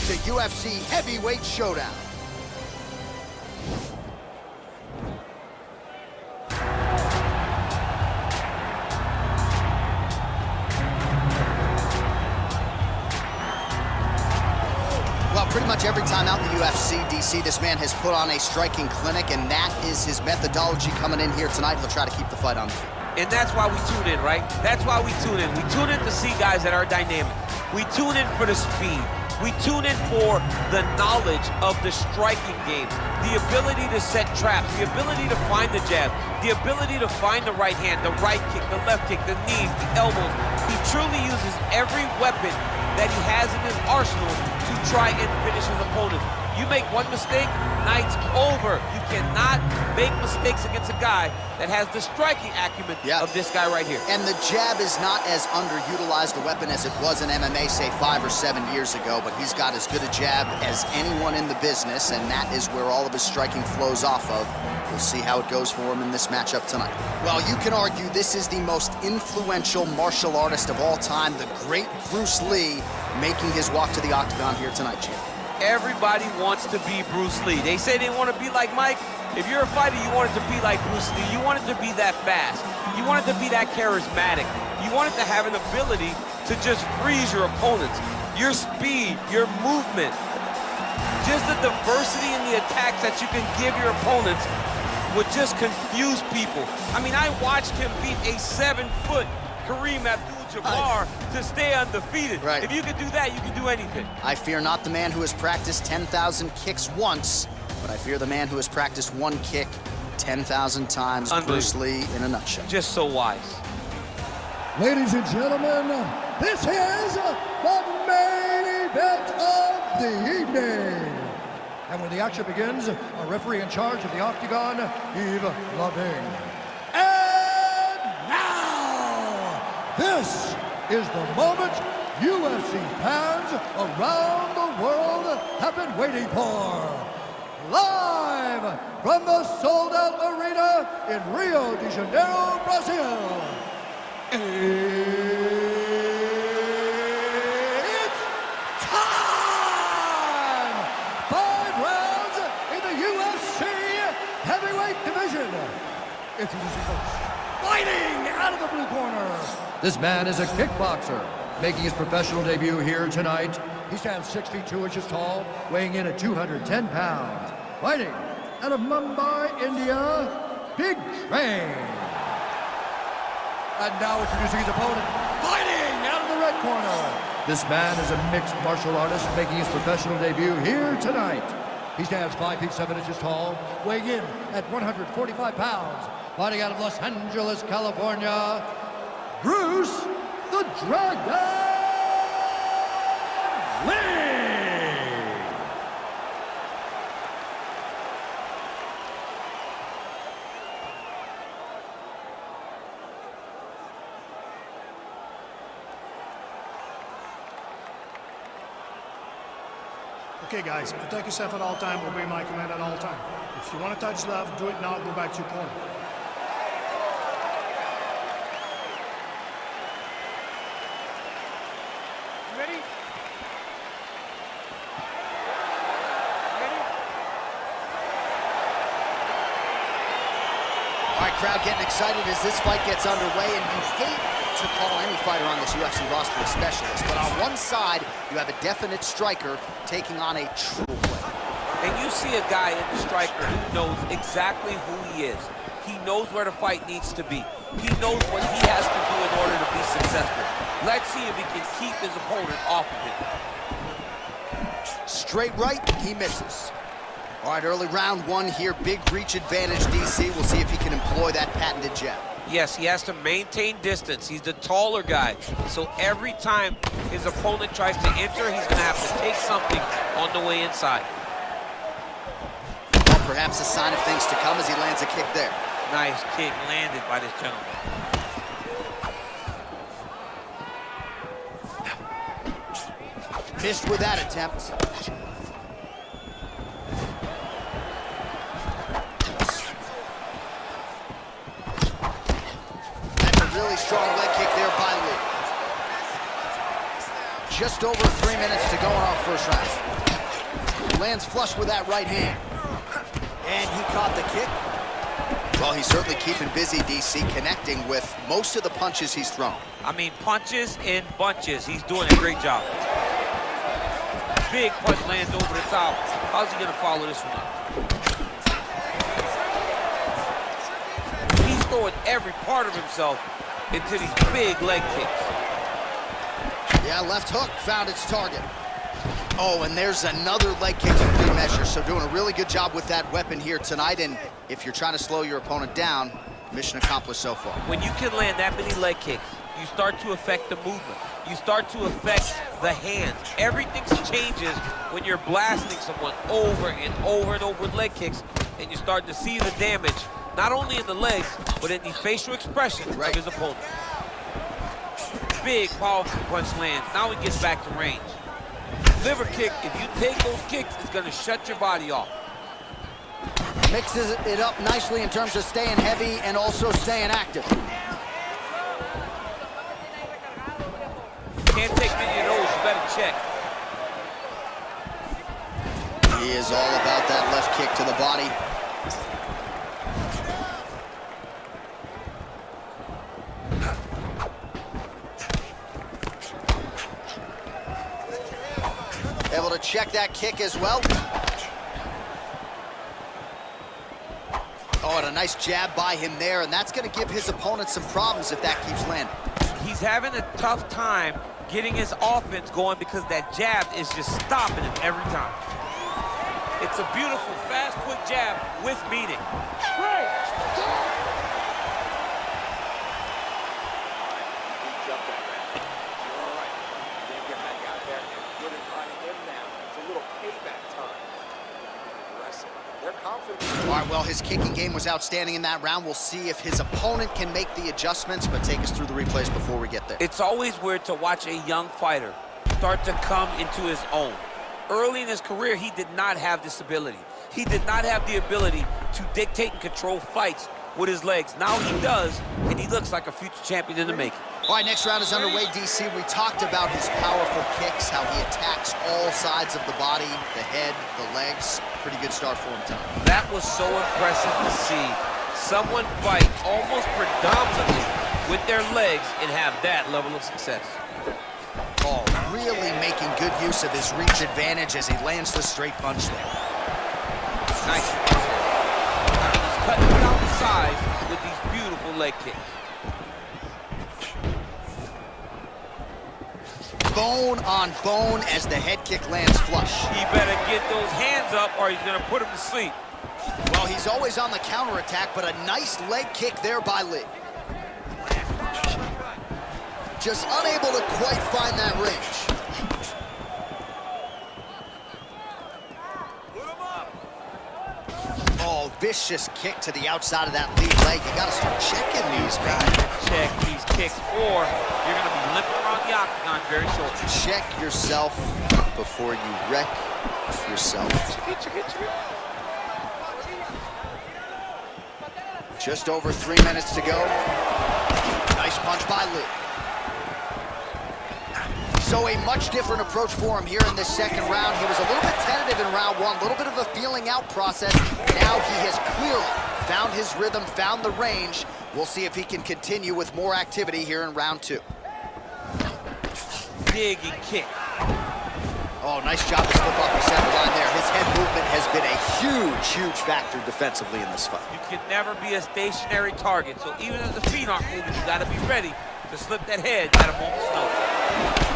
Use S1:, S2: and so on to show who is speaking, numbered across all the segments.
S1: to UFC Heavyweight Showdown. Well, pretty much every time out in the UFC, DC, this man has put on a striking clinic, and that is his methodology coming in here tonight. He'll try to keep the fight on.
S2: And that's why we tune in, right? That's why we tune in. We tune in to see guys that are dynamic. We tune in for the speed. We tune in for the knowledge of the striking game, the ability to set traps, the ability to find the jab, the ability to find the right hand, the right kick, the left kick, the knees, the elbows. He truly uses every weapon that he has in his arsenal to try and finish his opponents. You make one mistake, night's over. You cannot make mistakes against a guy that has the striking acumen of this guy right here.
S1: And the jab is not as underutilized a weapon as it was in MMA, say 5 or 7 years ago, but he's got as good a jab as anyone in the business, and that is where all of his striking flows off of. We'll see how it goes for him in this matchup tonight. Well, you can argue this is the most influential martial artist of all time, the great Bruce Lee, making his walk to the octagon here tonight, Jim.
S2: Everybody wants to be Bruce Lee. They say they want to be like Mike. If you're a fighter, you want it to be like Bruce Lee. You want it to be that fast. You want it to be that charismatic. You want it to have an ability to just freeze your opponents. Your speed, your movement, just the diversity in the attacks that you can give your opponents would just confuse people. I mean, I watched him beat a 7-foot Kareem Abdul-Jabbar to stay undefeated.
S1: Right.
S2: If you could do that, you can do anything.
S1: I fear not the man who has practiced 10,000 kicks once, but I fear the man who has practiced one kick 10,000 times. Bruce Lee in a nutshell.
S2: Just so wise.
S3: Ladies and gentlemen, this is the main event of the evening. And when the action begins, our referee in charge of the octagon, Yves Lavigne. And now, this is the moment UFC fans around the world have been waiting for. Live from the sold-out arena in Rio de Janeiro, Brazil. It's time! 5 rounds in the UFC heavyweight division. Introducing first, fighting out of the blue corner. This man is a kickboxer, making his professional debut here tonight. He stands 6 feet 2 inches tall, weighing in at 210 pounds. Fighting out of Mumbai, India, Big Train. And now introducing his opponent, fighting out of the red corner. This man is a mixed martial artist making his professional debut here tonight. He stands 5 feet 7 inches tall, weighing in at 145 pounds. Fighting out of Los Angeles, California, Bruce the Dragon Lee.
S4: Okay, guys, protect yourself at all time, obey my command at all time. If you want to touch left, do it now, go back to your corner.
S5: Ready?
S1: All right, crowd getting excited as this fight gets underway, and you hate to call any fighter on this UFC roster a specialist, but on one side, you have a definite striker taking on a true player.
S2: And you see a guy in the striker who knows exactly who he is. He knows where the fight needs to be. He knows what he has to do in order to be successful. Let's see if he can keep his opponent off of him.
S1: Straight right, he misses. All right, early round 1 here, big reach advantage, DC. We'll see if he can employ that patented jab.
S2: Yes, he has to maintain distance. He's the taller guy. So every time his opponent tries to enter, he's going to have to take something on the way inside.
S1: Well, perhaps a sign of things to come as he lands a kick there.
S2: Nice kick landed by this gentleman.
S1: Missed with that attempt. Really strong leg kick there by Lee. Just over 3 minutes to go in our first round. He lands flush with that right hand. And he caught the kick. Well, he's certainly keeping busy, DC, connecting with most of the punches he's thrown.
S2: I mean, punches in bunches. He's doing a great job. Big punch lands over the top. How's he gonna follow this one up? He's throwing every part of himself into these big leg kicks.
S1: Yeah, left hook found its target. Oh, and there's another leg kick to good measure. So doing a really good job with that weapon here tonight. And if you're trying to slow your opponent down, mission accomplished so far.
S2: When you can land that many leg kicks, you start to affect the movement. You start to affect the hands. Everything changes when you're blasting someone over and over and over with leg kicks, and you start to see the damage, not only in the legs, but in the facial expression of his opponent. Big, powerful punch lands. Now he gets back to range. Liver kick, if you take those kicks, it's gonna shut your body off.
S1: Mixes it up nicely in terms of staying heavy and also staying active.
S2: Can't take many of those, you better check.
S1: He is all about that left kick to the body. Able to check that kick as well. Oh, and a nice jab by him there, and that's going to give his opponent some problems if that keeps landing.
S2: He's having a tough time getting his offense going because that jab is just stopping him every time. It's a beautiful, fast, quick jab with meaning.
S1: All right, well, his kicking game was outstanding in that round. We'll see if his opponent can make the adjustments, but take us through the replays before we get there.
S2: It's always weird to watch a young fighter start to come into his own. Early in his career, he did not have this ability. He did not have the ability to dictate and control fights with his legs. Now he does, and he looks like a future champion in the making.
S1: All right, next round is underway, DC. We talked about his powerful kicks, how he attacks all sides of the body, the head, the legs. Pretty good start for him tonight.
S2: That was so impressive to see. Someone fight almost predominantly with their legs and have that level of success.
S1: Oh, really making good use of his reach advantage as he lands the straight punch there.
S2: Nice. He's cutting down the size with these beautiful leg kicks.
S1: Bone on bone as the head kick lands flush.
S2: He better get those hands up or he's gonna put him to sleep.
S1: Well, he's always on the counterattack, but a nice leg kick there by Lee. Just unable to quite find that range. Oh, vicious kick to the outside of that lead leg. You gotta start checking these, man.
S2: Check these kicks or you're gonna be limping around the octagon very shortly.
S1: Check yourself before you wreck yourself. Just over 3 minutes to go. Nice punch by Lee. So a much different approach for him here in this second round. He was a little bit tentative in round one, a little bit of a feeling out process. Now he has clearly found his rhythm, found the range. We'll see if he can continue with more activity here in round two.
S2: Big and kick.
S1: Oh, nice job to slip off the center line there. His head movement has been a huge, huge factor defensively in this fight.
S2: You can never be a stationary target, so even if the feet aren't moving, you gotta be ready to slip that head at a moment's notice.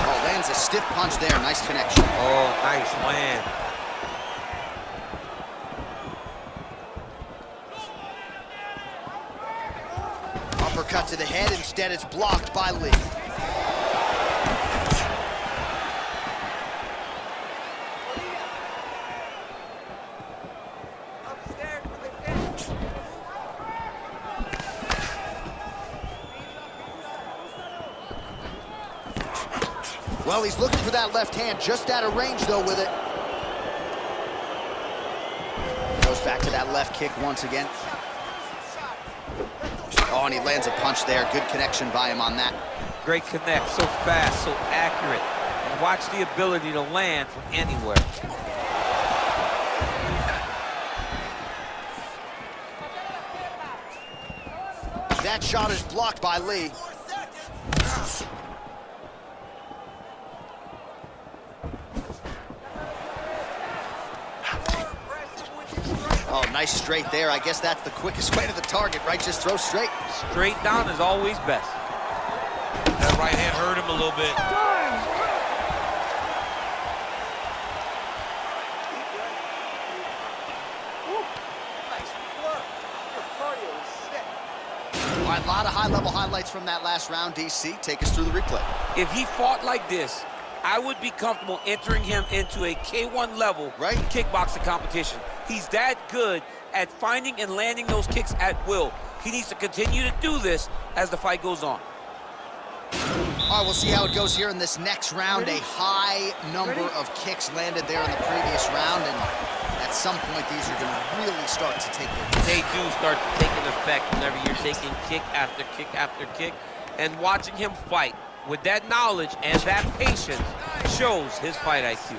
S1: Oh, lands a stiff punch there. Nice connection.
S2: Oh, nice land.
S1: Uppercut to the head. Instead, it's blocked by Lee. Well, he's looking for that left hand, just out of range, though, with it. Goes back to that left kick once again. Oh, and he lands a punch there. Good connection by him on that.
S2: Great connect, so fast, so accurate. And Watch the ability to land from anywhere.
S1: That shot is blocked by Lee. Oh, nice straight there. I guess that's the quickest way to the target, right? Just throw straight.
S2: Straight down is always best.
S5: That right hand hurt him a little bit.
S1: All right, a lot of high-level highlights from that last round, DC. Take us through the replay.
S2: If he fought like this, I would be comfortable entering him into a K1 level kickboxing competition. He's that good at finding and landing those kicks at will. He needs to continue to do this as the fight goes on.
S1: All right, we'll see how it goes here in this next round. A high number of kicks landed there in the previous round, and at some point, these are going to really start to take their...
S2: They do start to take an effect whenever you're taking kick after kick after kick, and watching him fight with that knowledge and that patience shows his fight IQ.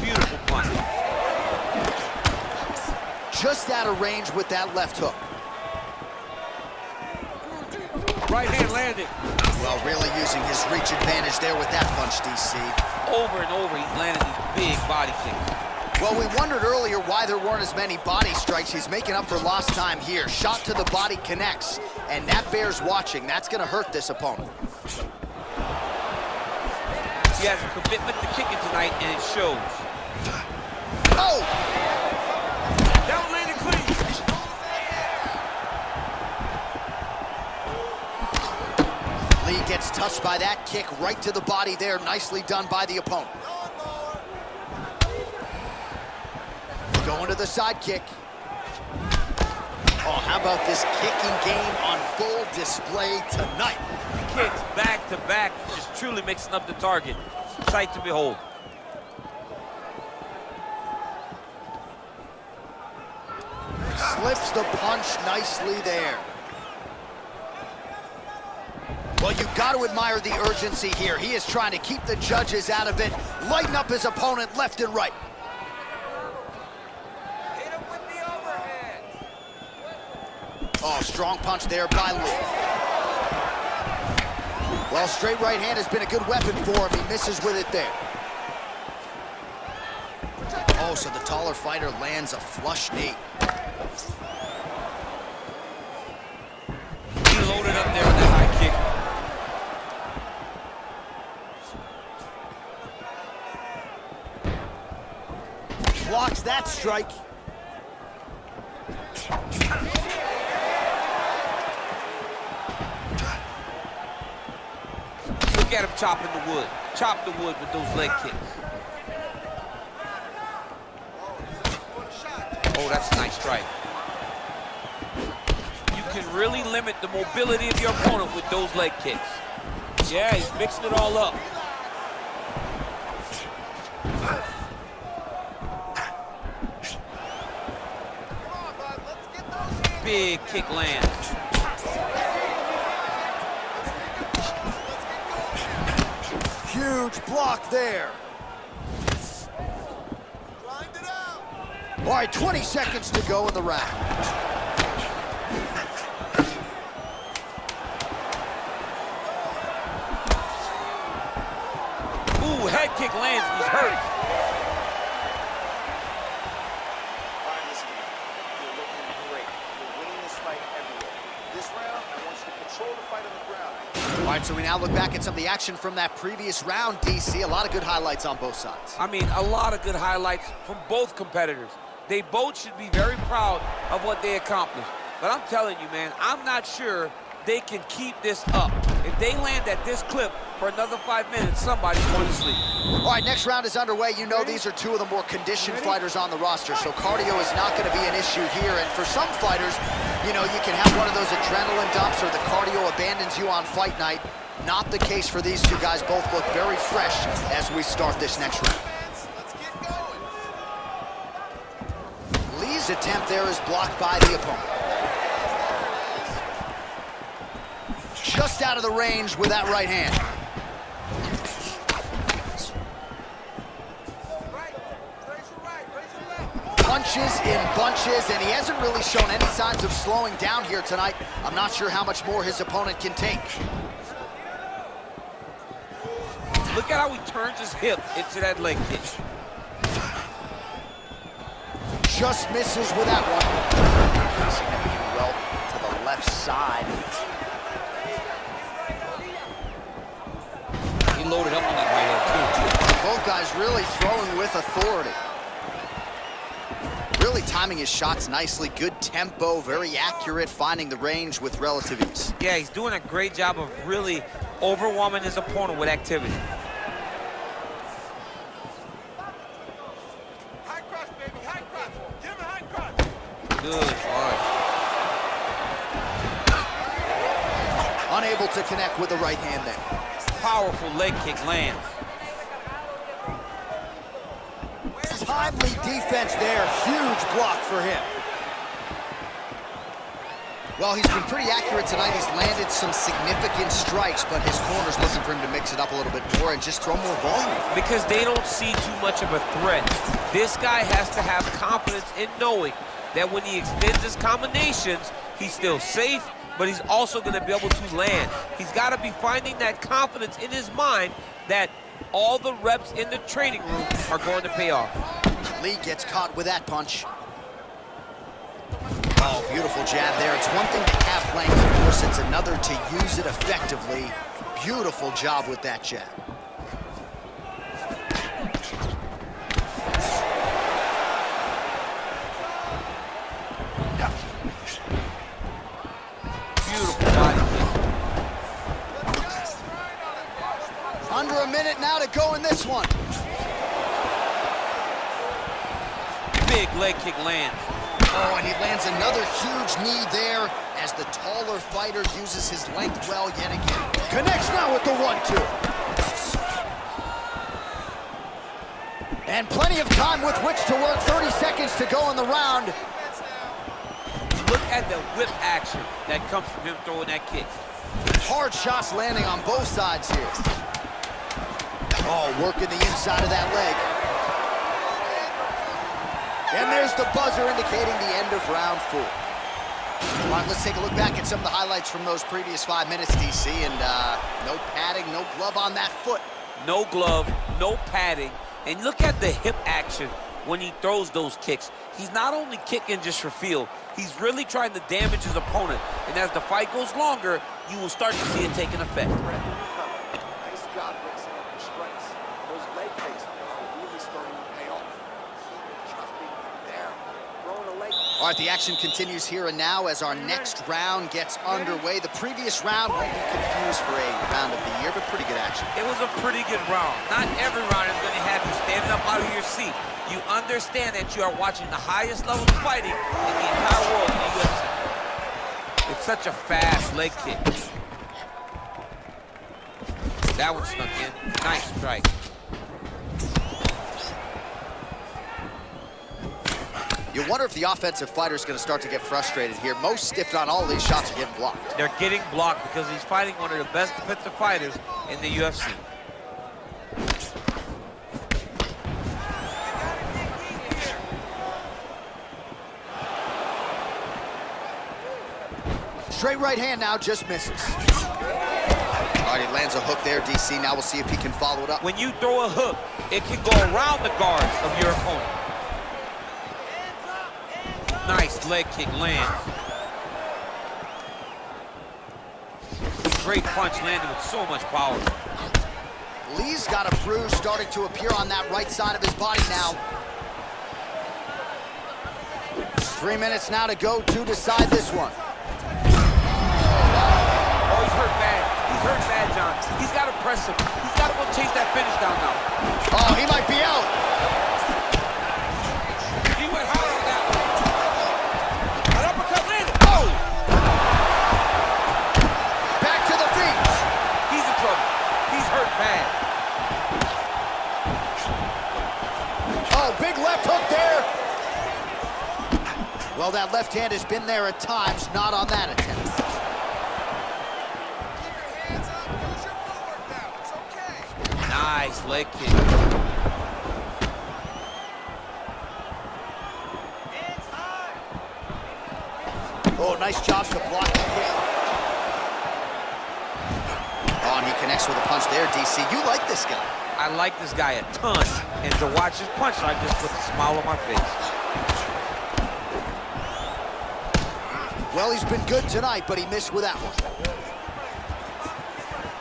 S2: Beautiful punch.
S1: Just out of range with that left hook.
S2: Right hand landed.
S1: Well, really using his reach advantage there with that punch, DC.
S2: Over and over, he's landed these big body kicks.
S1: Well, we wondered earlier why there weren't as many body strikes. He's making up for lost time here. Shot to the body connects, and that bears watching. That's going to hurt this opponent.
S2: He has a commitment to kicking tonight, and it shows.
S1: Oh!
S2: That one landed clean.
S1: Lee gets touched by that kick right to the body there. Nicely done by the opponent. Going to the side kick. Oh, how about this kicking game on full display tonight?
S2: Kicks back to back, just truly mixing up the target. Sight to behold.
S1: Slips the punch nicely there. Well, you've got to admire the urgency here. He is trying to keep the judges out of it, lighten up his opponent left and right. Oh, strong punch there by Lee. Well, straight right hand has been a good weapon for him. He misses with it there. Oh, so the taller fighter lands a flush knee.
S2: He loaded up there with that high kick.
S1: Blocks that strike.
S2: Look at him chopping the wood. Chop the wood with those leg kicks. Oh, that's a nice strike. You can really limit the mobility of your opponent with those leg kicks. Yeah, he's mixing it all up. Big kick lands.
S1: Huge block there. All right, 20 seconds to go in the round.
S2: Ooh, head kick lands, he's hurt.
S1: All right, so we now look back at some of the action from that previous round, DC. A lot of good highlights on both sides.
S2: I mean, a lot of good highlights from both competitors. They both should be very proud of what they accomplished. But I'm telling you, man, I'm not sure they can keep this up. If they land at this clip for another 5 minutes, somebody's going to sleep.
S1: All right, next round is underway. You know these are two of the more conditioned fighters on the roster, so cardio is not going to be an issue here. And for some fighters, you know, you can have one of those adrenaline dumps or the cardio abandons you on fight night. Not the case for these two guys. Both look very fresh as we start this next round. Lee's attempt there is blocked by the opponent. Just out of the range with that right hand. punches in bunches, and he hasn't really shown any signs of slowing down here tonight. I'm not sure how much more his opponent can take.
S2: Look at how he turns his hip into that leg kick.
S1: Just misses with that one. Facing him well to the left side.
S2: He loaded up on that right hand, too.
S1: Both guys really throwing with authority. Really timing his shots nicely. Good tempo, very accurate, finding the range with relative ease.
S2: Yeah, he's doing a great job of really overwhelming his opponent with activity.
S6: High cross, baby, high cross. Give him a high cross.
S2: Good, hard.
S1: Unable to connect with the right hand there.
S2: Powerful leg kick lands.
S1: Timely defense there, huge block for him. Well, he's been pretty accurate tonight. He's landed some significant strikes, but his corner's looking for him to mix it up a little bit more and just throw more volume.
S2: Because they don't see too much of a threat. This guy has to have confidence in knowing that when he extends his combinations, he's still safe, but he's also going to be able to land. He's got to be finding that confidence in his mind that all the reps in the training room are going to pay off.
S1: Lee gets caught with that punch. Oh, beautiful jab there. It's one thing to have length, of course. It's another to use it effectively. Beautiful job with that jab.
S2: Beautiful body kick.
S1: Under a minute now to go in this one.
S2: Big leg kick lands.
S1: Oh, and he lands another huge knee there as the taller fighter uses his length well yet again. Connects now with the 1-2. And plenty of time with which to work. 30 seconds to go in the round.
S2: Look at the whip action that comes from him throwing that kick.
S1: Hard shots landing on both sides here. Oh, working the inside of that leg. And there's the buzzer indicating the end of round 4. All right, let's take a look back at some of the highlights from those previous 5 minutes, DC. And no padding, no glove on that foot.
S2: No glove, no padding. And look at the hip action when he throws those kicks. He's not only kicking just for feel, he's really trying to damage his opponent. And as the fight goes longer, you will start to see it taking effect.
S7: Nice job mixing up the strikes. Those leg kicks are really starting to pay off. Just being there, throwing a leg.
S1: All right, the action continues here and now as our next round gets underway. The previous round won't be confused for a round of the year, but pretty good action.
S2: It was a pretty good round. Not every round is going to have you standing up out of your seat. You understand that you are watching the highest level of fighting in the entire world in the UFC. It's such a fast leg kick. That one snuck in. Nice strike.
S1: You wonder if the offensive fighter is going to start to get frustrated here. Most, if not all, of these shots are getting blocked.
S2: They're getting blocked because he's fighting one of the best defensive fighters in the UFC.
S1: Straight right hand now, just misses. All right, he lands a hook there, DC. Now we'll see if he can follow it up.
S2: When you throw a hook, it can go around the guards of your opponent. Nice leg kick lands. Great punch landed with so much power.
S1: Lee's got a bruise starting to appear on that right side of his body now. 3 minutes now to go to decide this one.
S2: Oh, he's hurt bad. He's hurt bad, John. He's got to press him. He's got to go chase that finish down now.
S1: Oh, he might be out.
S2: He went hard on that one. An uppercut landed. Oh!
S1: Back to the feet.
S2: He's in trouble. He's hurt bad.
S1: Oh, big left hook there. Well, that left hand has been there at times, not on that attempt.
S2: Nice leg kick.
S1: nice job to block the kick. Oh, and he connects with a punch there, DC. You like this guy.
S2: I like this guy a ton. And to watch his punch, I just put a smile on my face.
S1: Well, he's been good tonight, but he missed with that one.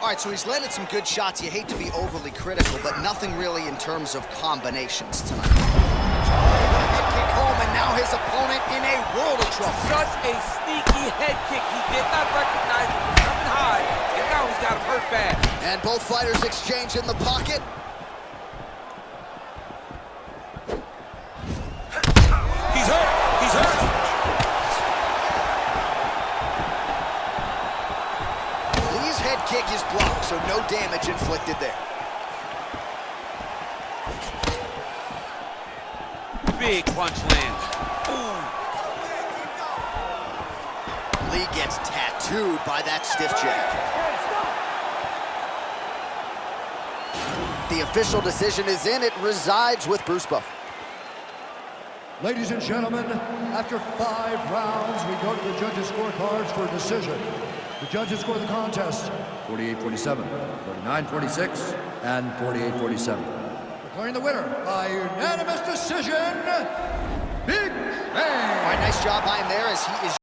S1: All right, so he's landed some good shots. You hate to be overly critical, but nothing really in terms of combinations tonight. Head kick home, and now his opponent in a world of trouble.
S2: Such a sneaky head kick. He did not recognize it was coming high, and now he's got him hurt bad.
S1: And both fighters exchange in the pocket.
S5: He's hurt. He's hurt.
S1: Lee's head kick is blocked, so no damage inflicted there.
S2: Big punch lands. Ooh.
S1: Lee gets tattooed by that stiff jab. The official decision is in. It resides with Bruce Buffer.
S3: Ladies and gentlemen, after 5 rounds, we go to the judges' scorecards for a decision. The judges score the contest 48-47, 49-46, and 48-47. Declaring the winner by unanimous decision, Big Bang.
S1: All right, nice job by him there as he is